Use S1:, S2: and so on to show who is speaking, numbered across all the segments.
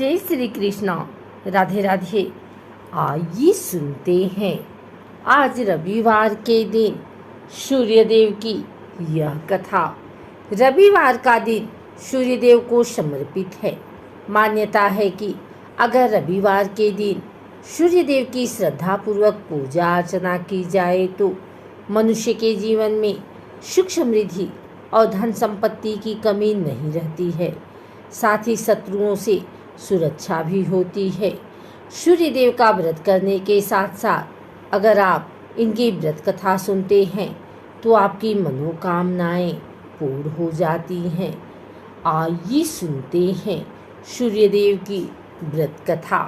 S1: जय श्री कृष्णा। राधे राधे। आइए सुनते हैं आज रविवार के दिन सूर्यदेव की यह कथा। रविवार का दिन सूर्यदेव को समर्पित है। मान्यता है कि अगर रविवार के दिन सूर्यदेव की श्रद्धापूर्वक पूजा अर्चना की जाए तो मनुष्य के जीवन में सुख समृद्धि और धन संपत्ति की कमी नहीं रहती है। साथ ही शत्रुओं से सुरक्षा भी होती है। सूर्यदेव का व्रत करने के साथ साथ अगर आप इनकी व्रत कथा सुनते हैं तो आपकी मनोकामनाएं पूर्ण हो जाती हैं। आइए सुनते हैं सूर्यदेव की व्रत कथा।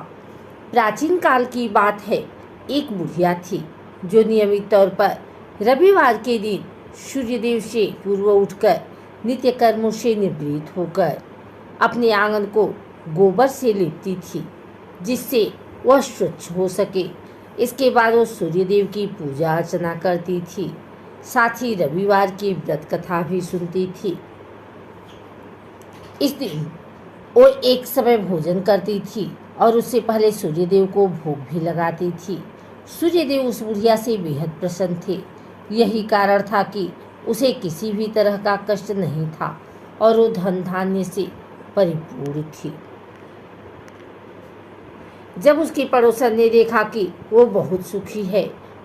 S1: प्राचीन काल की बात है। एक बुढ़िया थी जो नियमित तौर पर रविवार के दिन सूर्यदेव से पूर्व उठकर नित्य कर्मों से निवृत्त होकर अपने आंगन को गोबर से लीपती थी जिससे वह स्वच्छ हो सके। इसके बाद वो सूर्यदेव की पूजा अर्चना करती थी। साथ ही रविवार की व्रत कथा भी सुनती थी। इस दिन वो एक समय भोजन करती थी और उससे पहले सूर्यदेव को भोग भी लगाती थी। सूर्यदेव उस बुढ़िया से बेहद प्रसन्न थे। यही कारण था कि उसे किसी भी तरह का कष्ट नहीं था और वो धन धान्य से परिपूर्ण थी। जब उसकी पड़ोसन ने देखा कि वो बहुत सुखी है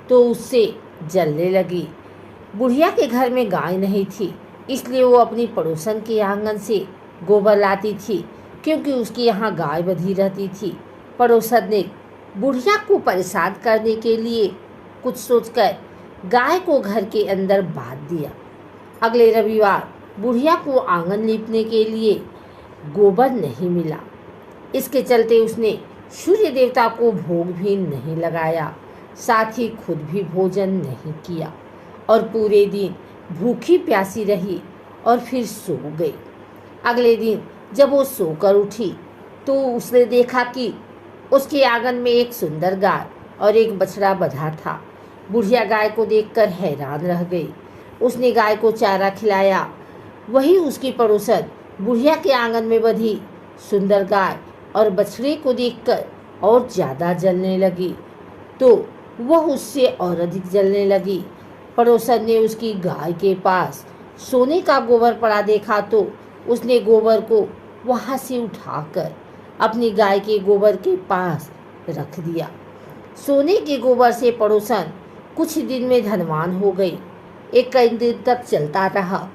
S1: तो उससे जलने लगी। बुढ़िया के घर में गाय नहीं थी, इसलिए वो अपनी पड़ोसन के आंगन से गोबर लाती थी क्योंकि उसकी यहाँ गाय बंधी रहती थी। पड़ोसन ने बुढ़िया को परेशान करने के लिए कुछ सोचकर गाय को घर के अंदर बांध दिया। अगले रविवार बुढ़िया को आंगन लीपने के लिए गोबर नहीं मिला। इसके चलते उसने सूर्य देवता को भोग भी नहीं लगाया, साथ ही खुद भी भोजन नहीं किया और पूरे दिन भूखी प्यासी रही और फिर सो गई। अगले दिन जब वो सोकर उठी तो उसने देखा कि उसके आंगन में एक सुंदर गाय और एक बछड़ा बंधा था। बुढ़िया गाय को देखकर हैरान रह गई। उसने गाय को चारा खिलाया। वही उसकी पड़ोसन बुढ़िया के आंगन में बंधी सुंदर गाय और बछड़े को देखकर और ज़्यादा जलने लगी तो वह उससे और अधिक जलने लगी। पड़ोसन ने उसकी गाय के पास सोने का गोबर पड़ा देखा तो उसने गोबर को वहाँ से उठाकर अपनी गाय के गोबर के पास रख दिया। सोने के गोबर से पड़ोसन कुछ दिन में धनवान हो गई। एक कई दिन तक चलता रहा।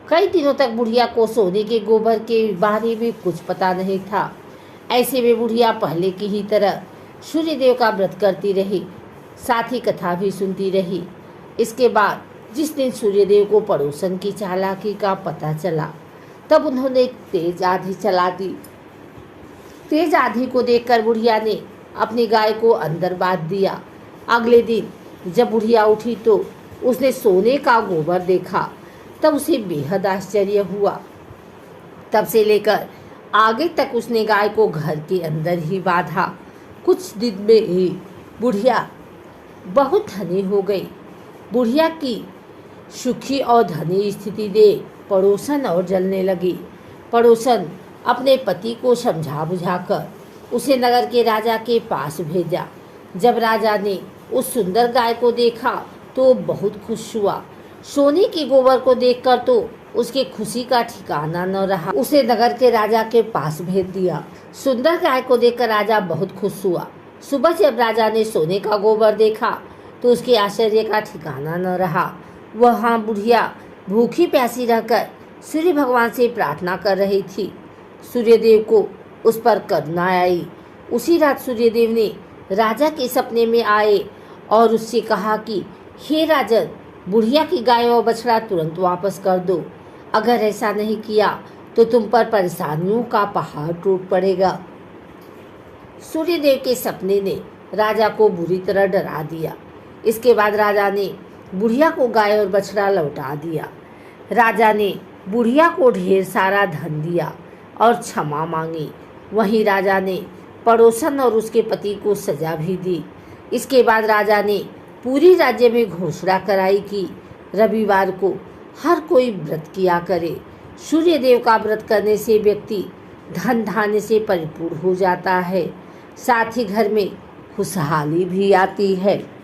S1: कई दिनों तक बुढ़िया को सोने के गोबर के बारे में कुछ पता नहीं था। ऐसे में बुढ़िया पहले की ही तरह सूर्यदेव का व्रत करती रही, साथ ही कथा भी सुनती रही। इसके बाद जिस दिन सूर्यदेव को पड़ोसन की चालाकी का पता चला तब उन्होंने तेज आंधी चला दी। तेज आंधी को देखकर बुढ़िया ने अपनी गाय को अंदर बांध दिया। अगले दिन जब बुढ़िया उठी तो उसने सोने का गोबर देखा। तब उसे बेहद आश्चर्य हुआ। तब से लेकर आगे तक उसने गाय को घर के अंदर ही बांधा। कुछ दिन में ही बुढ़िया बहुत धनी हो गई। बुढ़िया की सुखी और धनी स्थिति देख पड़ोसन और जलने लगी। पड़ोसन अपने पति को समझा बुझाकर उसे नगर के राजा के पास भेजा। जब राजा ने उस सुंदर गाय को देखा तो बहुत खुश हुआ। सोने के गोबर को देखकर तो उसकी खुशी का ठिकाना न रहा। उसे नगर के राजा के पास भेज दिया। सुंदर गाय को देखकर राजा बहुत खुश हुआ। सुबह जब राजा ने सोने का गोबर देखा तो उसके आश्चर्य का ठिकाना न रहा। वहाँ बुढ़िया भूखी प्यासी रहकर सूर्य भगवान से प्रार्थना कर रही थी। सूर्यदेव को उस पर करुणा आई। उसी रात सूर्यदेव ने राजा के सपने में आए और उससे कहा कि हे राजन, बुढ़िया की गाय और बछड़ा तुरंत वापस कर दो। अगर ऐसा नहीं किया तो तुम पर परेशानियों का पहाड़ टूट पड़ेगा। सूर्यदेव के सपने ने राजा को बुरी तरह डरा दिया। इसके बाद राजा ने बुढ़िया को गाय और बछड़ा लौटा दिया। राजा ने बुढ़िया को ढेर सारा धन दिया और क्षमा मांगी। वहीं राजा ने पड़ोसन और उसके पति को सजा भी दी। इसके बाद राजा ने पूरी राज्य में घोषणा कराई कि रविवार को हर कोई व्रत किया करे। सूर्यदेव का व्रत करने से व्यक्ति धन धान्य से परिपूर्ण हो जाता है। साथ ही घर में खुशहाली भी आती है।